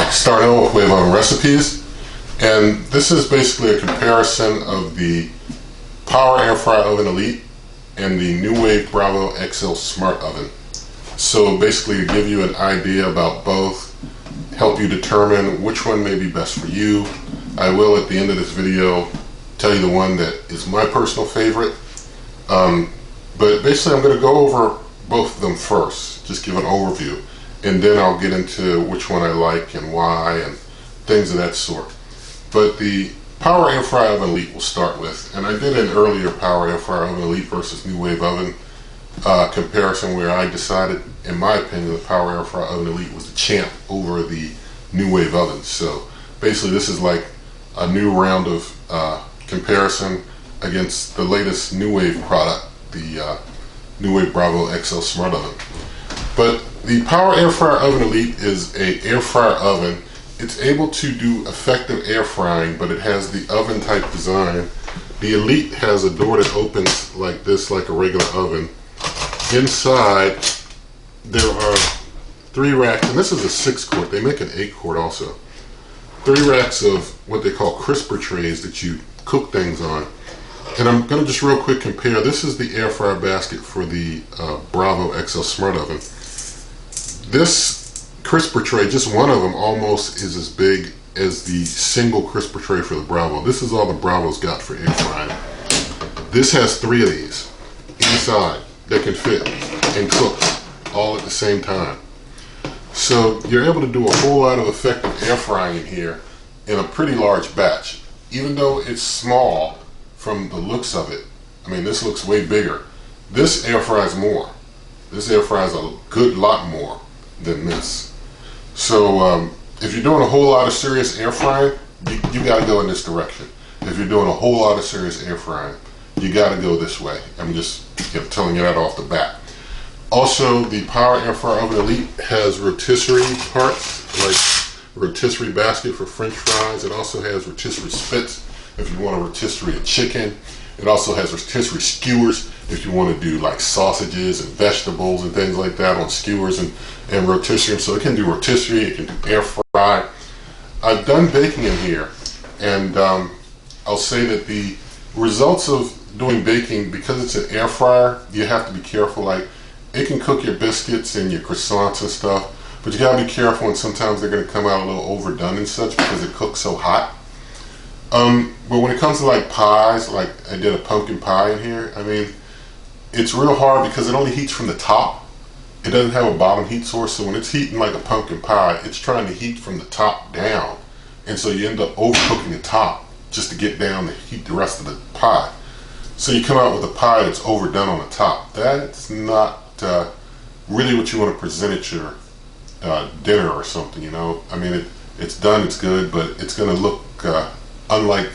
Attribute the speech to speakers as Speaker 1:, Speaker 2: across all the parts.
Speaker 1: Starting out with NuWave recipes, and this is basically a comparison of the Power AirFryer Oven Elite and the NuWave Bravo XL Smart Oven. So basically to give you an idea about both, help you determine which one may be best for you. I will at the end of this video tell you the one that is my personal favorite. But basically I'm going to go over both of them first, just give an overview, and then I'll get into which one I like and why and things of that sort. But the Power AirFryer Oven Elite we'll start with, and I did an earlier Power AirFryer Oven Elite versus NuWave Oven comparison where I decided, in my opinion, the Power AirFryer Oven Elite was the champ over the NuWave oven. So basically this is like a new round of comparison against the latest NuWave product, the NuWave Bravo XL Smart Oven. But the Power AirFryer Oven Elite is a air fryer oven. It's able to do effective air frying, but it has the oven type design. The Elite has a door that opens like this, like a regular oven. Inside there are 3 racks, and this is a 6-quart. They make an 8-quart also. 3 racks of what they call crisper trays that you cook things on. And I'm going to just real quick compare. This is the air fryer basket for the Bravo XL Smart Oven. This crisper tray, just one of them, almost is as big as the single crisper tray for the Bravo. This is all the Bravo's got for air frying. This has 3 of these inside that can fit and cook all at the same time. So you're able to do a whole lot of effective air frying in here in a pretty large batch. Even though it's small from the looks of it, I mean, this looks way bigger. This air fries more. This air fries a good lot more than this. So if you're doing a whole lot of serious air frying, you got to go in this direction. If you're doing a whole lot of serious air frying, you got to go this way. I'm just telling you that off the bat. Also, the Power AirFryer Oven Elite has rotisserie parts, like rotisserie basket for French fries. It also has rotisserie spits if you want to rotisserie a chicken. It also has rotisserie skewers if you want to do like sausages and vegetables and things like that on skewers and rotisserie. So it can do rotisserie, it can do air fry. I've done baking in here, and I'll say that the results of doing baking, because it's an air fryer, you have to be careful. Like, it can cook your biscuits and your croissants and stuff, but you gotta be careful, and sometimes they're gonna come out a little overdone and such because it cooks so hot. But when it comes to like pies, like I did a pumpkin pie in here, I mean, it's real hard because it only heats from the top. It doesn't have a bottom heat source, so when it's heating like a pumpkin pie, it's trying to heat from the top down, and so you end up overcooking the top just to get down to heat the rest of the pie. So you come out with a pie that's overdone on the top. That's not really what you want to present at your dinner or something, you know. I mean, it's done, it's good, but it's going to look unlike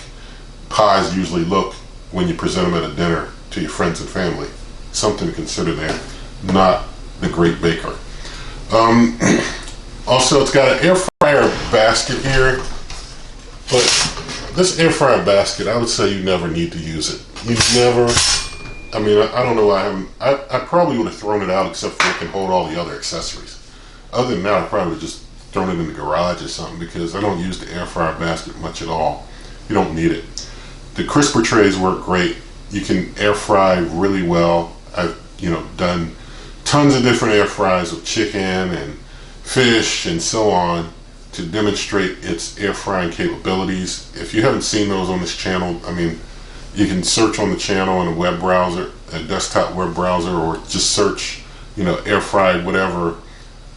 Speaker 1: pies usually look when you present them at a dinner to your friends and family. Something to consider there. Not the great baker. Also, it's got an air fryer basket here, but this air fryer basket, I would say you never need to use it. You never, I mean, I don't know why I probably would have thrown it out except for it can hold all the other accessories. Other than that, I probably would have just thrown it in the garage or something, because I don't use the air fryer basket much at all. You don't need it. The crisper trays work great. You can air fry really well. I've done tons of different air fries of chicken and fish and so on to demonstrate its air frying capabilities. If you haven't seen those on this channel, I mean, you can search on the channel in a web browser, a desktop web browser, or just search, air fried whatever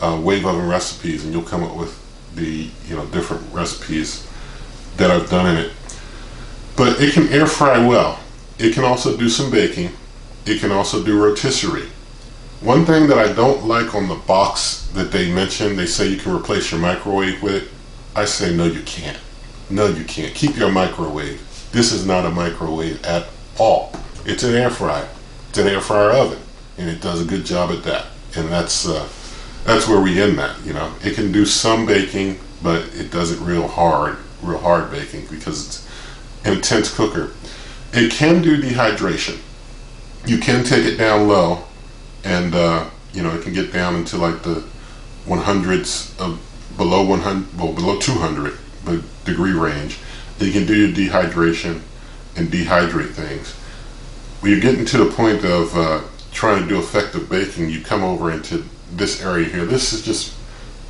Speaker 1: wave oven recipes, and you'll come up with the different recipes that I've done in it. But it can air fry well. It can also do some baking. It can also do rotisserie. One thing that I don't like on the box that they mention, they say you can replace your microwave with it. I say no, you can't. No, you can't. Keep your microwave. This is not a microwave at all. It's an air fryer. It's an air fryer oven, and it does a good job at that. And that's where we end that. It can do some baking, but it does it real hard baking because it's an intense cooker. It can do dehydration. You can take it down low, and it can get down into like the 100s of below 100, well, below 200 degree range. You can do your dehydration and dehydrate things. When you're getting to the point of trying to do effective baking, you come over into this area here. This is just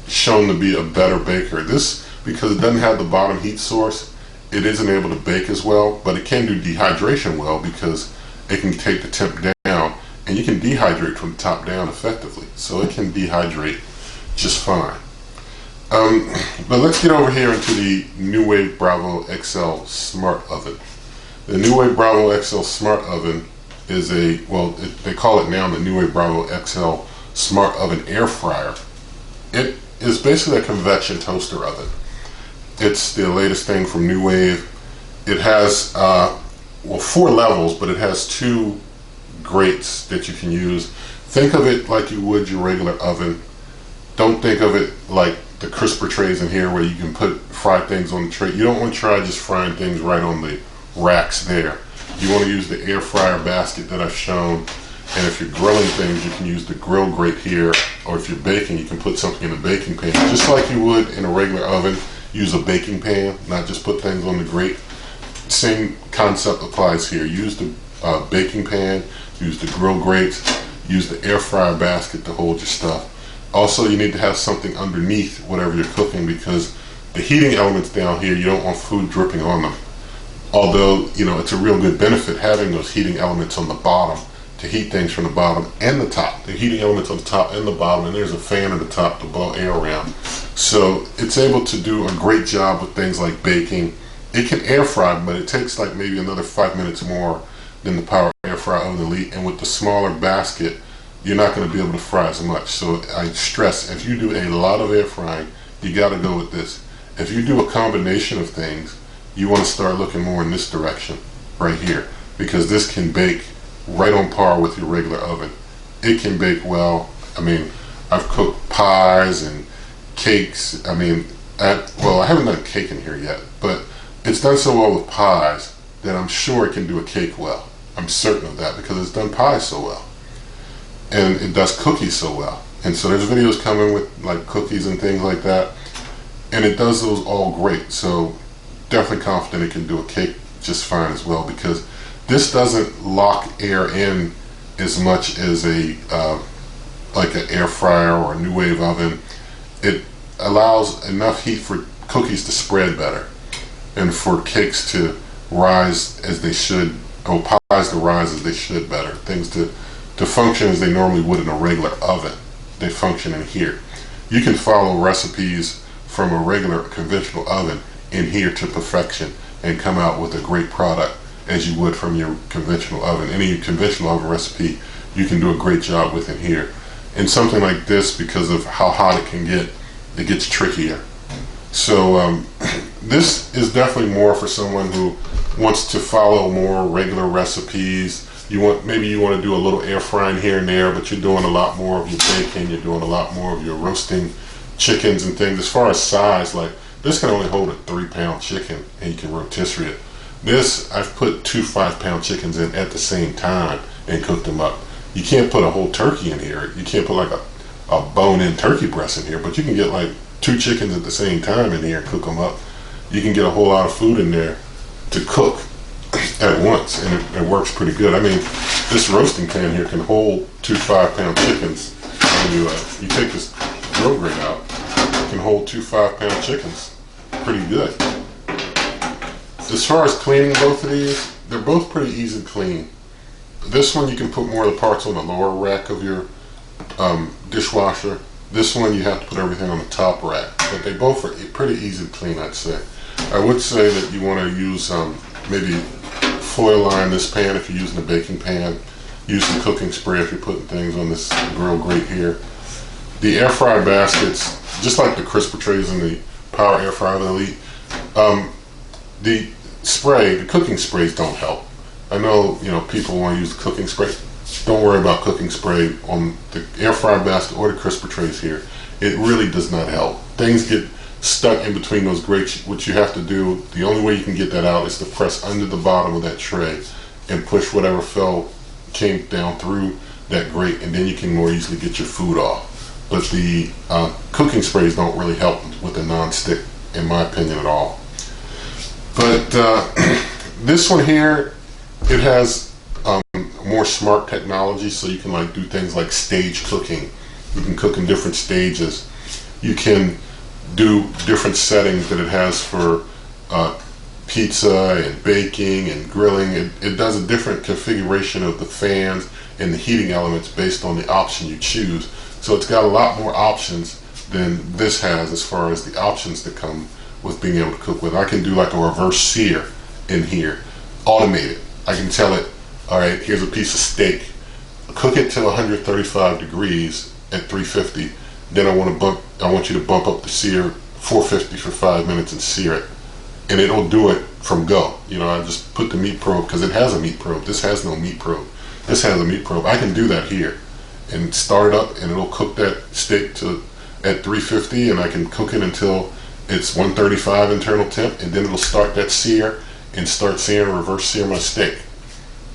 Speaker 1: shown to be a better baker. This, because it doesn't have the bottom heat source, it isn't able to bake as well, but it can do dehydration well because it can take the temp down, and you can dehydrate from the top down effectively. So it can dehydrate just fine. But let's get over here into the NuWave Bravo XL Smart Oven. The NuWave Bravo XL Smart Oven is a, well, they call it now the NuWave Bravo XL Smart Oven Air Fryer. It is basically a convection toaster oven. It's the latest thing from NuWave. It has, well, 4 levels, but it has 2 grates that you can use. Think of it like you would your regular oven. Don't think of it like the crisper trays in here where you can fry things on the tray. You don't want to try just frying things right on the racks there. You want to use the air fryer basket that I've shown, and if you're grilling things, you can use the grill grate here, or if you're baking, you can put something in a baking pan. Just like you would in a regular oven, use a baking pan, not just put things on the grate. Same concept applies here. Use the baking pan, use the grill grate, use the air fryer basket to hold your stuff. Also, you need to have something underneath whatever you're cooking, because the heating elements down here, you don't want food dripping on them. Although, you know, it's a real good benefit having those heating elements on the bottom to heat things from the bottom and the top. The heating elements on the top and the bottom, and there's a fan at the top to blow air around. So it's able to do a great job with things like baking. It can air fry, but it takes like maybe another 5 minutes more than the Power AirFryer Elite. And with the smaller basket, you're not going to be able to fry as much. So I stress, if you do a lot of air frying, you got to go with this. If you do a combination of things, you want to start looking more in this direction right here, because this can bake right on par with your regular oven. It can bake well. I mean, I've cooked pies and cakes. I mean, well, I haven't done cake in here yet, but it's done so well with pies that I'm sure it can do a cake well. I'm certain of that because it's done pies so well. And it does cookies so well. And so there's videos coming with like cookies and things like that, and it does those all great. So definitely confident it can do a cake just fine as well, because this doesn't lock air in as much as a like an air fryer or a NuWave oven. It allows enough heat for cookies to spread better and for cakes to rise as they should, or pies to rise as they should better. Things to function as they normally would in a regular oven, they function in here. You can follow recipes from a regular conventional oven in here to perfection and come out with a great product as you would from your conventional oven. Any conventional oven recipe you can do a great job with in here. And something like this, because of how hot it can get, it gets trickier. So this is definitely more for someone who wants to follow more regular recipes. Maybe you want to do a little air frying here and there, but you're doing a lot more of your baking, you're doing a lot more of your roasting chickens and things. As far as size, like this can only hold a 3-pound chicken and you can rotisserie it. This, I've put 2 5-pound chickens in at the same time and cooked them up. You can't put a whole turkey in here. You can't put like a bone-in turkey breast in here, but you can get like 2 chickens at the same time in here and cook them up. You can get a whole lot of food in there to cook at once, and it works pretty good. I mean, this roasting pan here can hold 2 5-pound chickens. When you take this grill grate out, it can hold 2 5-pound chickens. Pretty good. As far as cleaning both of these, they're both pretty easy to clean. This one you can put more of the parts on the lower rack of your dishwasher. This one you have to put everything on the top rack, but they both are pretty easy to clean, I'd say. I would say that you want to use maybe foil line this pan if you're using a baking pan. Use some cooking spray if you're putting things on this grill grate here. The air fryer baskets, just like the crisper trays in the Power AirFryer Elite, the cooking sprays don't help. I know, people want to use the cooking spray. Don't worry about cooking spray on the air fryer basket or the crisper trays here. It really does not help. Things get stuck in between those grates. What you have to do, the only way you can get that out is to press under the bottom of that tray and push whatever came down through that grate, and then you can more easily get your food off. but the cooking sprays don't really help with the non-stick, in my opinion, at all. But this one here, it has more smart technology, so you can like do things like stage cooking. You can cook in different stages. You can do different settings that it has for pizza and baking and grilling. It does a different configuration of the fans and the heating elements based on the option you choose. So it's got a lot more options than this has as far as the options that come with being able to cook with. I can do like a reverse sear in here, automated. I can tell it, all right, here's a piece of steak. Cook it to 135 degrees at 350. Then I want you to bump up the sear 450 for 5 minutes and sear it. And it'll do it from go. You know, I just put the meat probe, because it has a meat probe. This has no meat probe. This has a meat probe. I can do that here and start it up, and it'll cook that steak at 350, and I can cook it until it's 135 internal temp, and then it'll start that sear and start searing, reverse sear my steak.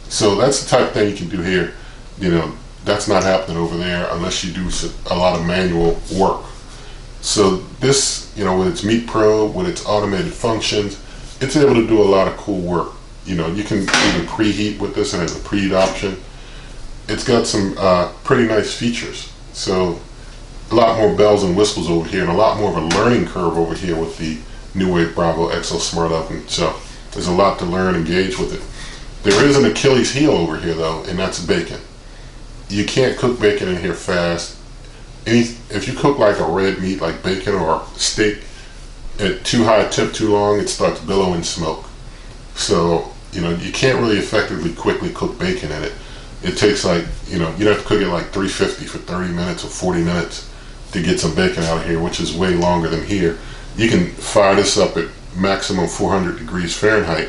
Speaker 1: So that's the type of thing you can do here. You know, that's not happening over there unless you do a lot of manual work. So this, you know, with its meat probe, with its automated functions, it's able to do a lot of cool work. You know, you can even preheat with this, and has a preheat option. It's got some pretty nice features. So a lot more bells and whistles over here, and a lot more of a learning curve over here with the NuWave Bravo XL Smart Oven. So there's a lot to learn and gauge with it. There is an Achilles heel over here though, and that's bacon. You can't cook bacon in here fast. If you cook like a red meat like bacon or steak at too high a temp too long, it starts billowing smoke. So, you know, you can't really effectively quickly cook bacon in it. It takes like, you know, you'd have to cook it like 350 for 30 minutes or 40 minutes to get some bacon out of here, which is way longer than here. You can fire this up at maximum 400 degrees Fahrenheit,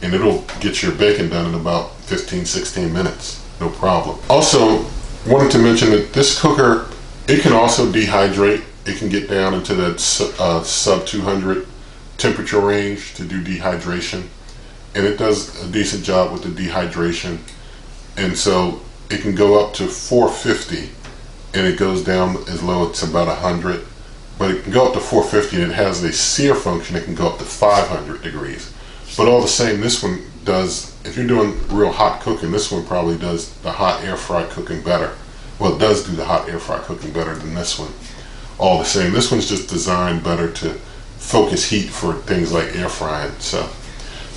Speaker 1: and it'll get your bacon done in about 15-16 minutes, no problem. Also, wanted to mention that this cooker, it can also dehydrate. It can get down into that sub 200 temperature range to do dehydration, and it does a decent job with the dehydration. And so it can go up to 450, and it goes down as low as about 100, but it can go up to 450, and it has a sear function. It can go up to 500 degrees. But all the same, this one does, if you're doing real hot cooking, this one probably does the hot air fry cooking better. Well, it does do the hot air fry cooking better than this one. All the same, this one's just designed better to focus heat for things like air frying. So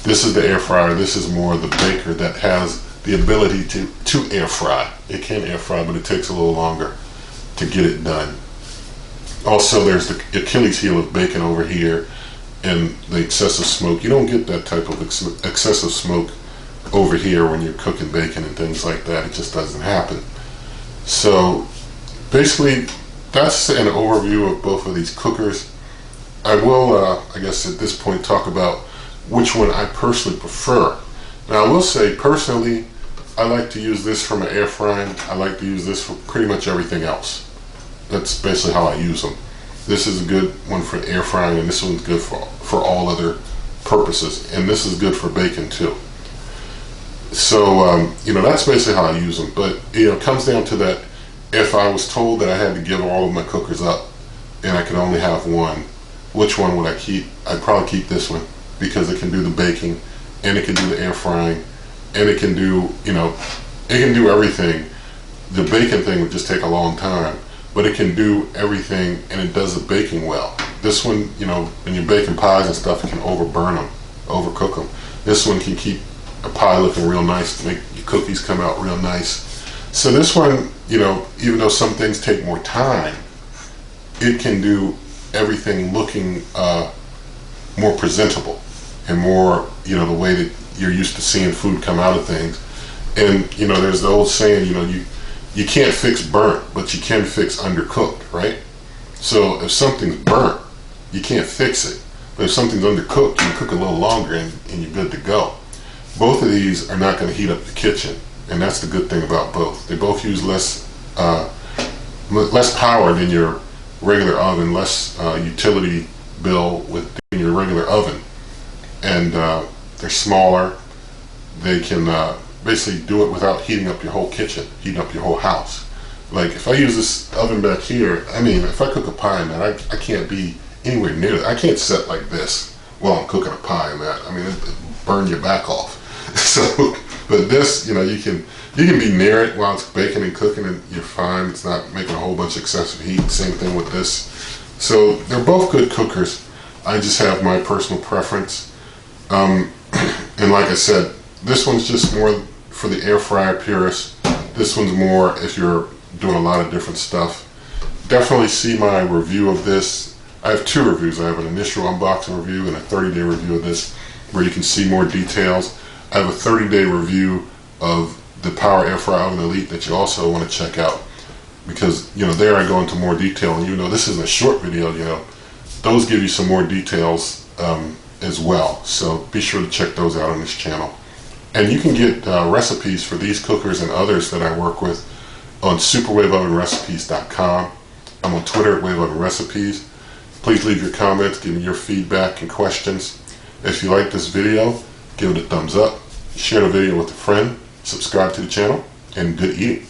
Speaker 1: this is the air fryer. This is more the baker that has the ability to air fry. It can air fry, but it takes a little longer to get it done. Also, there's the Achilles heel of bacon over here, and the excessive smoke. You don't get that type of excessive smoke over here when you're cooking bacon and things like that. It just doesn't happen. So basically, that's an overview of both of these cookers. I will, I guess at this point, talk about which one I personally prefer. Now, I will say, personally, I like to use this for my air frying. I like to use this for pretty much everything else. That's basically how I use them. This is a good one for air frying, and this one's good for all other purposes. And this is good for bacon too. So, you know, that's basically how I use them. But, you know, it comes down to that, if I was told that I had to give all of my cookers up and I could only have one, which one would I keep? I'd probably keep this one, because it can do the baking, and it can do the air frying, and it can do, you know, it can do everything. The bacon thing would just take a long time, but it can do everything, and it does the baking well. This one, you know, when you're baking pies and stuff, it can overburn them, overcook them. This one can keep a pie looking real nice to make your cookies come out real nice. So this one, you know, even though some things take more time, it can do everything looking more presentable and more, you know, the way that you're used to seeing food come out of things. And, you know, there's the old saying, you know, you can't fix burnt, but you can fix undercooked, right? So if something's burnt, you can't fix it. But if something's undercooked, you can cook a little longer and you're good to go. Both of these are not going to heat up the kitchen, and that's the good thing about both. They both use less power than your regular oven, less utility bill with your regular oven. And they're smaller. They can basically do it without heating up your whole kitchen, heating up your whole house. Like if I use this oven back here, I mean, if I cook a pie in that, I can't be anywhere near it. I can't set like this while I'm cooking a pie in that. I mean, it burn your back off. So, but this, you know, you can be near it while it's baking and cooking, and you're fine. It's not making a whole bunch of excessive heat. Same thing with this. So they're both good cookers. I just have my personal preference. And like I said, this one's just more for the air fryer purists. This one's more if you're doing a lot of different stuff. Definitely see my review of this. I have 2 reviews. I have an initial unboxing review and a 30-day review of this where you can see more details. I have a 30-day review of the Power AirFryer Elite that you also want to check out, because, you know, there I go into more detail, and you know this is a short video, you know, those give you some more details as well. So be sure to check those out on this channel. And you can get recipes for these cookers and others that I work with on superwaveovenrecipes.com. I'm on Twitter at waveovenrecipes. Please leave your comments, give me your feedback and questions. If you like this video, give it a thumbs up, share the video with a friend, subscribe to the channel, and good eating.